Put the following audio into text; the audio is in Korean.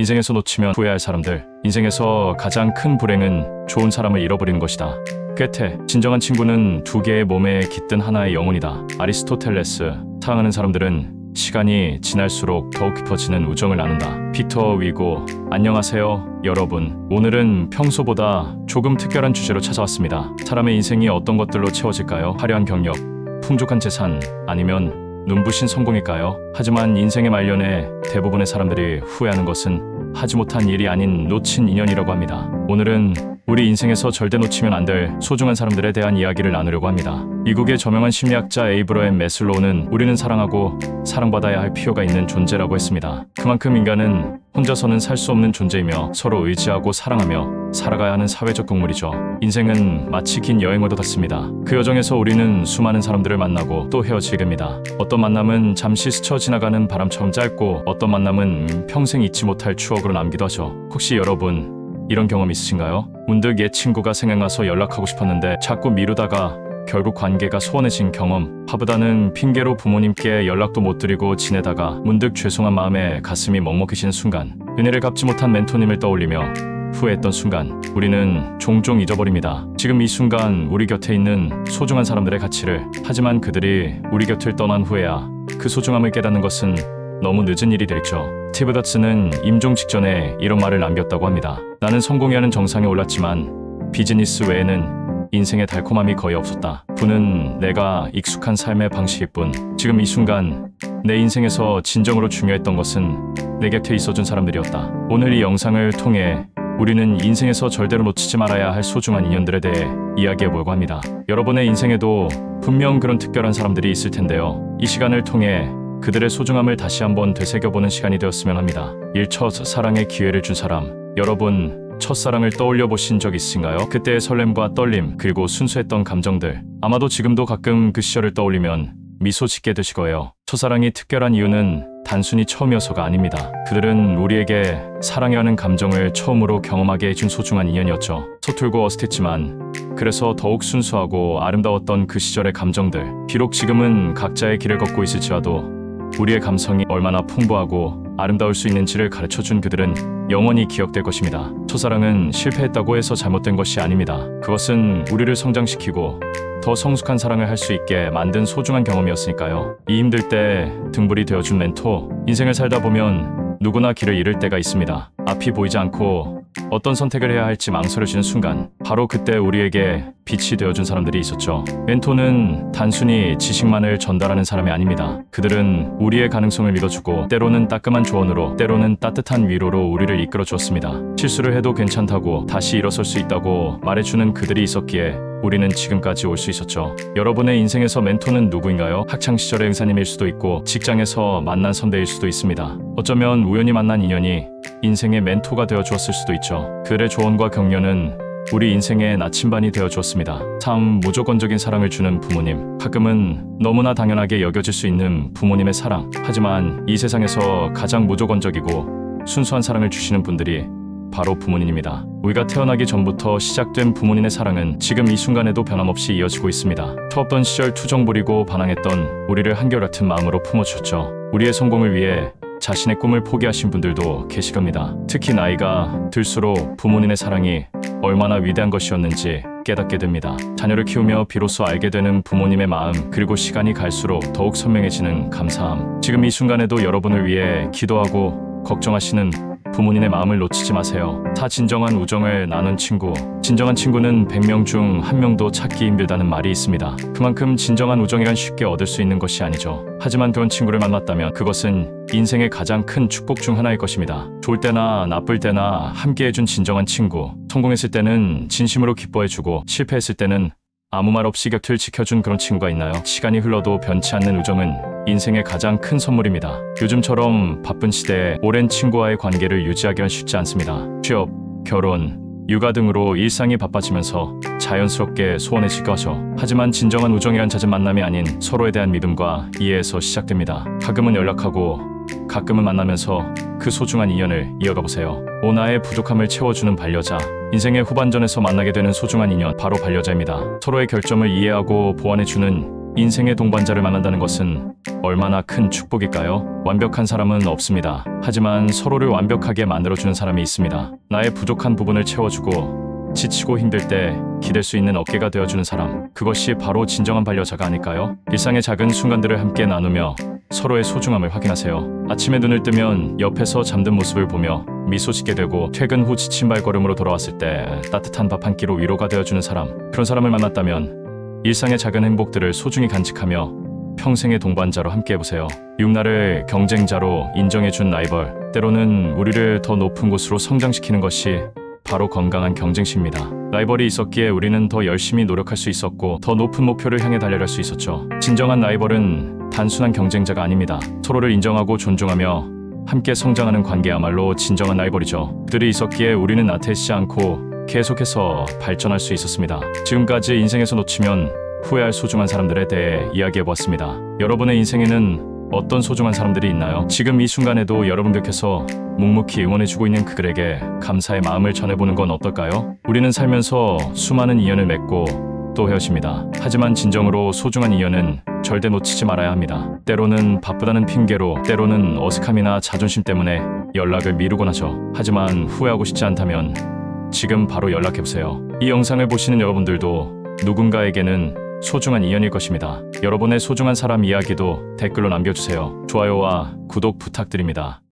인생에서 놓치면 후회할 사람들. 인생에서 가장 큰 불행은 좋은 사람을 잃어버리는 것이다. 괴테. 진정한 친구는 두 개의 몸에 깃든 하나의 영혼이다. 아리스토텔레스. 사랑하는 사람들은 시간이 지날수록 더욱 깊어지는 우정을 나눈다. 빅터 위고. 안녕하세요 여러분. 오늘은 평소보다 조금 특별한 주제로 찾아왔습니다. 사람의 인생이 어떤 것들로 채워질까요? 화려한 경력, 풍족한 재산, 아니면 눈부신 성공일까요? 하지만 인생의 말년에 대부분의 사람들이 후회하는 것은 하지 못한 일이 아닌 놓친 인연이라고 합니다. 오늘은 우리 인생에서 절대 놓치면 안 될 소중한 사람들에 대한 이야기를 나누려고 합니다. 미국의 저명한 심리학자 에이브러햄 매슬로우는 우리는 사랑하고 사랑받아야 할 필요가 있는 존재라고 했습니다. 그만큼 인간은 혼자서는 살 수 없는 존재이며 서로 의지하고 사랑하며 살아가야 하는 사회적 동물이죠. 인생은 마치 긴 여행과도 같습니다. 그 여정에서 우리는 수많은 사람들을 만나고 또 헤어지게 됩니다. 어떤 만남은 잠시 스쳐 지나가는 바람처럼 짧고 어떤 만남은 평생 잊지 못할 추억으로 남기도 하죠. 혹시 여러분 이런 경험 있으신가요? 문득 옛 친구가 생각나서 연락하고 싶었는데 자꾸 미루다가 결국 관계가 소원해진 경험. 화보다는 핑계로 부모님께 연락도 못 드리고 지내다가 문득 죄송한 마음에 가슴이 먹먹해지는 순간. 은혜를 갚지 못한 멘토님을 떠올리며 후회했던 순간. 우리는 종종 잊어버립니다. 지금 이 순간 우리 곁에 있는 소중한 사람들의 가치를. 하지만 그들이 우리 곁을 떠난 후에야 그 소중함을 깨닫는 것은 너무 늦은 일이 되죠. 스티브 닷스는 임종 직전에 이런 말을 남겼다고 합니다. 나는 성공이 하는 정상에 올랐지만 비즈니스 외에는 인생의 달콤함이 거의 없었다. 그는 내가 익숙한 삶의 방식일 뿐. 지금 이 순간 내 인생에서 진정으로 중요했던 것은 내 곁에 있어준 사람들이었다. 오늘 이 영상을 통해 우리는 인생에서 절대로 놓치지 말아야 할 소중한 인연들에 대해 이야기해보려고 합니다. 여러분의 인생에도 분명 그런 특별한 사람들이 있을 텐데요. 이 시간을 통해 그들의 소중함을 다시 한번 되새겨보는 시간이 되었으면 합니다. 첫사랑의 기회를 준 사람. 여러분 첫사랑을 떠올려 보신 적 있으신가요? 그때의 설렘과 떨림, 그리고 순수했던 감정들. 아마도 지금도 가끔 그 시절을 떠올리면 미소 짓게 되실 거예요. 첫사랑이 특별한 이유는 단순히 처음이어서가 아닙니다. 그들은 우리에게 사랑이라는 감정을 처음으로 경험하게 해준 소중한 인연이었죠. 서툴고 어슷했지만 그래서 더욱 순수하고 아름다웠던 그 시절의 감정들. 비록 지금은 각자의 길을 걷고 있을지라도 우리의 감성이 얼마나 풍부하고 아름다울 수 있는지를 가르쳐준 그들은 영원히 기억될 것입니다. 첫사랑은 실패했다고 해서 잘못된 것이 아닙니다. 그것은 우리를 성장시키고 더 성숙한 사랑을 할 수 있게 만든 소중한 경험이었으니까요. 이 힘들 때 등불이 되어준 멘토. 인생을 살다 보면 누구나 길을 잃을 때가 있습니다. 앞이 보이지 않고 어떤 선택을 해야 할지 망설여지는 순간, 바로 그때 우리에게 빛이 되어준 사람들이 있었죠. 멘토는 단순히 지식만을 전달하는 사람이 아닙니다. 그들은 우리의 가능성을 믿어주고 때로는 따끔한 조언으로, 때로는 따뜻한 위로로 우리를 이끌어 주었습니다. 실수를 해도 괜찮다고, 다시 일어설 수 있다고 말해주는 그들이 있었기에 우리는 지금까지 올 수 있었죠. 여러분의 인생에서 멘토는 누구인가요? 학창시절의 의사님일 수도 있고 직장에서 만난 선배일 수도 있습니다. 어쩌면 우연히 만난 인연이 인생의 멘토가 되어 주었을 수도 있죠. 그들의 조언과 격려는 우리 인생의 나침반이 되어 주었습니다. 참 무조건적인 사랑을 주는 부모님. 가끔은 너무나 당연하게 여겨질 수 있는 부모님의 사랑. 하지만 이 세상에서 가장 무조건적이고 순수한 사랑을 주시는 분들이 바로 부모님입니다. 우리가 태어나기 전부터 시작된 부모님의 사랑은 지금 이 순간에도 변함없이 이어지고 있습니다. 처없던 시절 투정 부리고 반항했던 우리를 한결같은 마음으로 품어주셨죠. 우리의 성공을 위해 자신의 꿈을 포기하신 분들도 계실 겁니다. 특히 나이가 들수록 부모님의 사랑이 얼마나 위대한 것이었는지 깨닫게 됩니다. 자녀를 키우며 비로소 알게 되는 부모님의 마음, 그리고 시간이 갈수록 더욱 선명해지는 감사함. 지금 이 순간에도 여러분을 위해 기도하고 걱정하시는 부모님의 마음을 놓치지 마세요. 진정한 우정을 나눈 친구. 진정한 친구는 100명 중 1명도 찾기 힘들다는 말이 있습니다. 그만큼 진정한 우정이란 쉽게 얻을 수 있는 것이 아니죠. 하지만 그런 친구를 만났다면 그것은 인생의 가장 큰 축복 중 하나일 것입니다. 좋을 때나 나쁠 때나 함께해준 진정한 친구. 성공했을 때는 진심으로 기뻐해주고 실패했을 때는 아무 말 없이 곁을 지켜준 그런 친구가 있나요? 시간이 흘러도 변치 않는 우정은 인생의 가장 큰 선물입니다. 요즘처럼 바쁜 시대에 오랜 친구와의 관계를 유지하기는 쉽지 않습니다. 취업, 결혼, 육아 등으로 일상이 바빠지면서 자연스럽게 소원해지기도 하죠. 하지만 진정한 우정이란 잦은 만남이 아닌 서로에 대한 믿음과 이해에서 시작됩니다. 가끔은 연락하고 가끔은 만나면서 그 소중한 인연을 이어가보세요. 나의 부족함을 채워주는 반려자. 인생의 후반전에서 만나게 되는 소중한 인연, 바로 반려자입니다. 서로의 결점을 이해하고 보완해주는 인생의 동반자를 만난다는 것은 얼마나 큰 축복일까요? 완벽한 사람은 없습니다. 하지만 서로를 완벽하게 만들어주는 사람이 있습니다. 나의 부족한 부분을 채워주고 지치고 힘들 때 기댈 수 있는 어깨가 되어주는 사람. 그것이 바로 진정한 반려자가 아닐까요? 일상의 작은 순간들을 함께 나누며 서로의 소중함을 확인하세요. 아침에 눈을 뜨면 옆에서 잠든 모습을 보며 미소 짓게 되고, 퇴근 후 지친 발걸음으로 돌아왔을 때 따뜻한 밥 한 끼로 위로가 되어주는 사람. 그런 사람을 만났다면 일상의 작은 행복들을 소중히 간직하며 평생의 동반자로 함께 해보세요. 육나를 경쟁자로 인정해준 라이벌. 때로는 우리를 더 높은 곳으로 성장시키는 것이 바로 건강한 경쟁심입니다. 라이벌이 있었기에 우리는 더 열심히 노력할 수 있었고, 더 높은 목표를 향해 달려갈 수 있었죠. 진정한 라이벌은 단순한 경쟁자가 아닙니다. 서로를 인정하고 존중하며 함께 성장하는 관계야말로 진정한 라이벌이죠. 그들이 있었기에 우리는 나태해지지 않고 계속해서 발전할 수 있었습니다. 지금까지 인생에서 놓치면 후회할 소중한 사람들에 대해 이야기해보았습니다. 여러분의 인생에는 어떤 소중한 사람들이 있나요? 지금 이 순간에도 여러분 곁에서 묵묵히 응원해주고 있는 그들에게 감사의 마음을 전해보는 건 어떨까요? 우리는 살면서 수많은 인연을 맺고 또 헤어집니다. 하지만 진정으로 소중한 인연은 절대 놓치지 말아야 합니다. 때로는 바쁘다는 핑계로, 때로는 어색함이나 자존심 때문에 연락을 미루곤 하죠. 하지만 후회하고 싶지 않다면 지금 바로 연락해보세요. 이 영상을 보시는 여러분들도 누군가에게는 소중한 인연일 것입니다. 여러분의 소중한 사람 이야기도 댓글로 남겨주세요. 좋아요와 구독 부탁드립니다.